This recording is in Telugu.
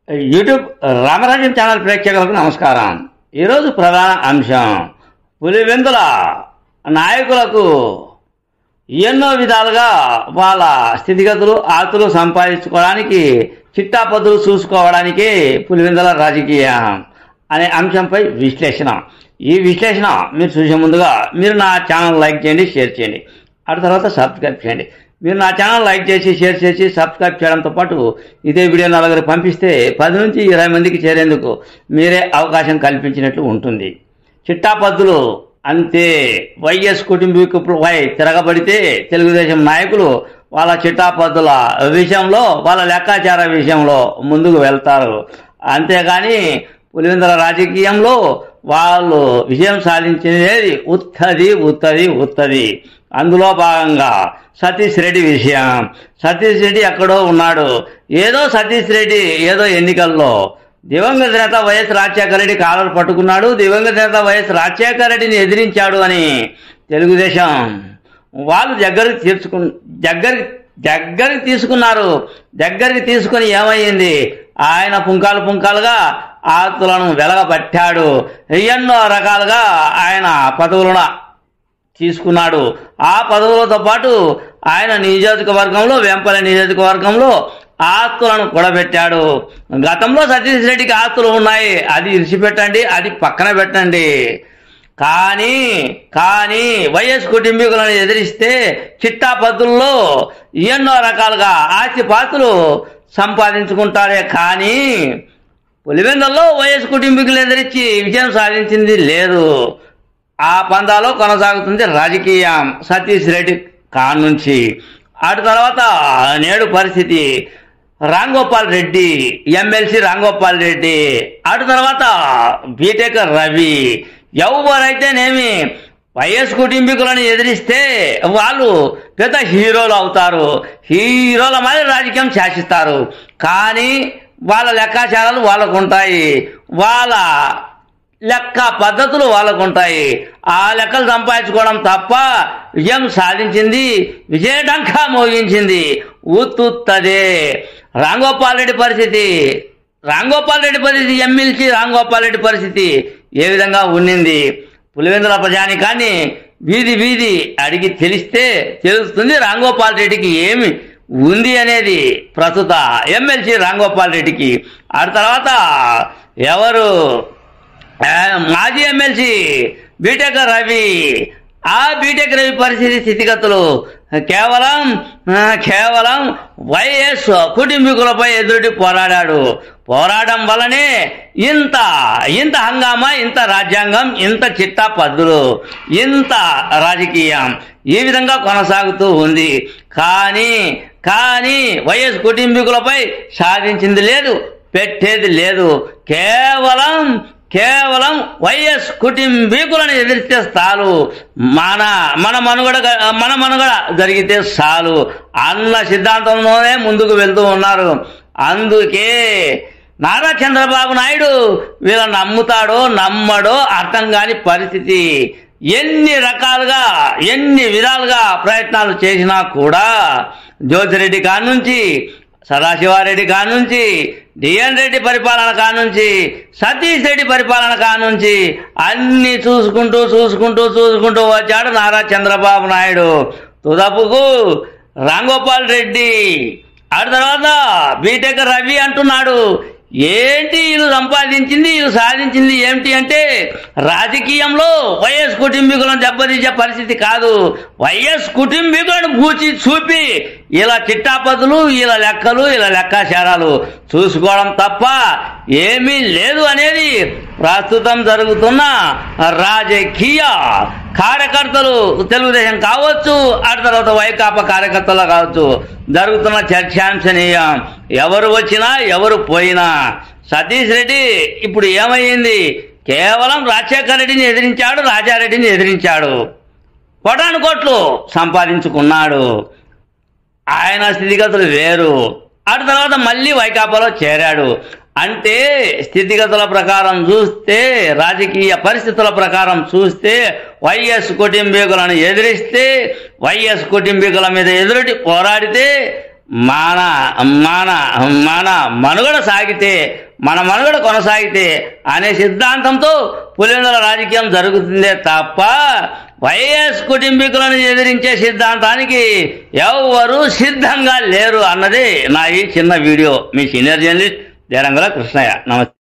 యూట్యూబ్ రామరాజ్యం ఛానల్ ప్రేక్షకులకు నమస్కారం. ఈరోజు ప్రధాన అంశం పులివెందుల నాయకులకు ఎన్నో విధాలుగా వాళ్ళ స్థితిగతులు ఆతులు సంపాదించుకోవడానికి చిట్టాపద్దులు చూసుకోవడానికి పులివెందుల రాజకీయం అనే అంశంపై విశ్లేషణ. ఈ విశ్లేషణ మీరు చూసే ముందుగా మీరు నా ఛానల్ లైక్ చేయండి, షేర్ చేయండి, ఆ తర్వాత సబ్స్క్రైబ్ చేయండి. మీరు నా ఛానల్ లైక్ చేసి షేర్ చేసి సబ్స్క్రైబ్ చేయడంతో పాటు ఇదే వీడియో నలుగురు పంపిస్తే 10 నుంచి 20 మందికి చేరేందుకు మీరే అవకాశం కల్పించినట్లు ఉంటుంది. చిట్టాపద్దులు అంతే. వైఎస్ కుటుంబీకులపై తిరగబడితే తెలుగుదేశం నాయకులు వాళ్ళ చిట్టాపద్దుల విషయంలో వాళ్ళ లెక్కాచార విషయంలో ముందుకు వెళ్తారు. అంతేగాని పులివెందుల రాజకీయంలో వాళ్ళు విజయం సాధించేది ఉత్తది. అందులో భాగంగా సతీష్ రెడ్డి విషయం. సతీష్ రెడ్డి ఎక్కడో ఉన్నాడు. ఏదో సతీష్ రెడ్డి ఏదో ఎన్నికల్లో దివంగత నేత వైఎస్ రాజశేఖర రెడ్డి కాలర్ పట్టుకున్నాడు, దివంగత నేత వైఎస్ రాజశేఖర రెడ్డిని ఎదిరించాడు అని తెలుగుదేశం వాళ్ళు దగ్గరికి తీసుకున్నారు. దగ్గరికి తీసుకుని ఏమయ్యింది? ఆయన పుంకాలుగా ఆతులను వెలగబట్టాడు. ఎన్నో రకాలుగా ఆయన పదవులను తీసుకున్నాడు. ఆ పదవులతో పాటు ఆయన నియోజకవర్గంలో వెంపల్లి నియోజకవర్గంలో ఆస్తులను కూడబెట్టాడు. గతంలో సతీష్ రెడ్డికి ఆస్తులు ఉన్నాయి, అది ఇరిచిపెట్టండి, అది పక్కన పెట్టండి. కానీ వైఎస్ కుటుంబీకులను ఎదిరిస్తే చిట్టాపద్దుల్లో ఎన్నో రకాలుగా ఆస్తిపాస్తులు సంపాదించుకుంటారే. కానీ పులివెందుల్లో వైఎస్ కుటుంబీకులు ఎదిరించి విజయం సాధించింది లేదు. ఆ పందాలో కొనసాగుతుంది రాజకీయం సతీష్ రెడ్డి కానుంచి. అటు తర్వాత నేడు పరిస్థితి రాంగోపాల్ రెడ్డి, ఎమ్మెల్సీ రాంగోపాల్ రెడ్డి, అటు తర్వాత బీటెక్ రవి, ఎవరైతేనేమి వైఎస్ కుటుంబీకులను ఎదిరిస్తే వాళ్ళు పెద్ద హీరోలు అవుతారు, హీరోల మీద రాజకీయం శాసిస్తారు. కానీ వాళ్ళ లెక్కాచారాలు వాళ్ళకు ఉంటాయి, వాళ్ళ లెక్క పద్ధతులు వాళ్ళకు ఉంటాయి. ఆ లెక్కలు సంపాదించుకోవడం తప్ప విజయం సాధించింది, విజయడంకా మోగించింది ఉత్తుత్తదే. రాంగోపాల్ రెడ్డి పరిస్థితి ఎమ్మెల్సీ రాంగోపాల్ రెడ్డి పరిస్థితి ఏ విధంగా ఉండింది? పులివెందుల ప్రజానికాన్ని వీధి అడిగి తెలుస్తుంది రాంగోపాల్ రెడ్డికి ఏమి ఉంది అనేది ప్రస్తుత ఎమ్మెల్సీ రాంగోపాల్ రెడ్డికి. ఆ తర్వాత ఎవరు మాజీ ఎమ్మెల్సీ బీటెక్ రవి, ఆ బీటెక్ రవి పరిస్థితి స్థితిగతులు కేవలం వైఎస్ కుటుంబీకులపై ఎదురుటి పోరాడడం వల్లనే ఇంత హంగామా, ఇంత రాజ్యాంగం, ఇంత చిట్టా పద్దులు, ఇంత రాజకీయం ఈ విధంగా కొనసాగుతూ ఉంది. కానీ వైఎస్ కుటుంబీకులపై సాధించింది లేదు, పెట్టేది లేదు. కేవలం వైఎస్ కుటుంబీకులను ఎదిరిస్తే చాలు, మన మనుగడ జరిగితే చాలు అన్న సిద్ధాంతంలోనే ముందుకు వెళ్తూ ఉన్నారు. అందుకే నారా చంద్రబాబు నాయుడు వీళ్ళని నమ్ముతాడో నమ్మడో అర్థం కాని పరిస్థితి. ఎన్ని విధాలుగా ప్రయత్నాలు చేసినా కూడా జ్యోతిరెడ్డి కానుంచి, సదాశివారెడ్డి కానుంచి, డిఎన్ రెడ్డి పరిపాలన కానుంచి, సతీష్ రెడ్డి పరిపాలన కానుంచి అన్ని చూసుకుంటూ వచ్చాడు నారా చంద్రబాబు నాయుడు. తుదపుకు రాంగోపాల్ రెడ్డి, ఆ తర్వాత బీటెక్ రవి అంటున్నాడు. ఏంటి వీళ్ళు సంపాదించింది, వీళ్ళు సాధించింది ఏమిటి అంటే రాజకీయంలో వైఎస్ కుటుంబీకులను దెబ్బతీసే పరిస్థితి కాదు, వైఎస్ కుటుంబీకులను చూపి ఇలా చిట్టాపద్దులు, ఇలా లెక్కలు, ఇలా లెక్కాచారాలు చూసుకోవడం తప్ప ఏమీ లేదు అనేది ప్రస్తుతం జరుగుతున్న రాజకీయ కార్యకర్తలు, తెలుగుదేశం కావచ్చు, ఆ తర్వాత వైకాపా కార్యకర్తలు కావచ్చు, జరుగుతున్న చర్చాంశనీయం. ఎవరు వచ్చినా ఎవరు పోయినా సతీష్ రెడ్డి ఇప్పుడు ఏమయ్యింది? కేవలం రాజశేఖర రెడ్డిని ఎదిరించాడు, రాజారెడ్డిని ఎదిరించాడు, కోటాను కోట్లు సంపాదించుకున్నాడు. ఆయన స్థితిగతులు వేరు. ఆ తర్వాత మళ్ళీ వైకాపాలో చేరాడు. అంటే స్థితిగతుల ప్రకారం చూస్తే, రాజకీయ పరిస్థితుల ప్రకారం చూస్తే వైఎస్ కుటుంబీకులను ఎదిరిస్తే, వైఎస్ కుటుంబీకుల మీద ఎదురుటి పోరాడితే మన మన మన మనుగడ సాగితే, మన మనుగడ కొనసాగితే అనే సిద్ధాంతంతో పులివెందుల రాజకీయం జరుగుతుందే తప్ప వైఎస్ కుటుంబీకులను ఎదిరించే సిద్ధాంతానికి ఎవరు సిద్ధంగా లేరు అన్నది నా ఈ చిన్న వీడియో. మీ సీనియర్ జర్నలిస్ట్ దేరంగుల కృష్ణయ్య. నమస్తే.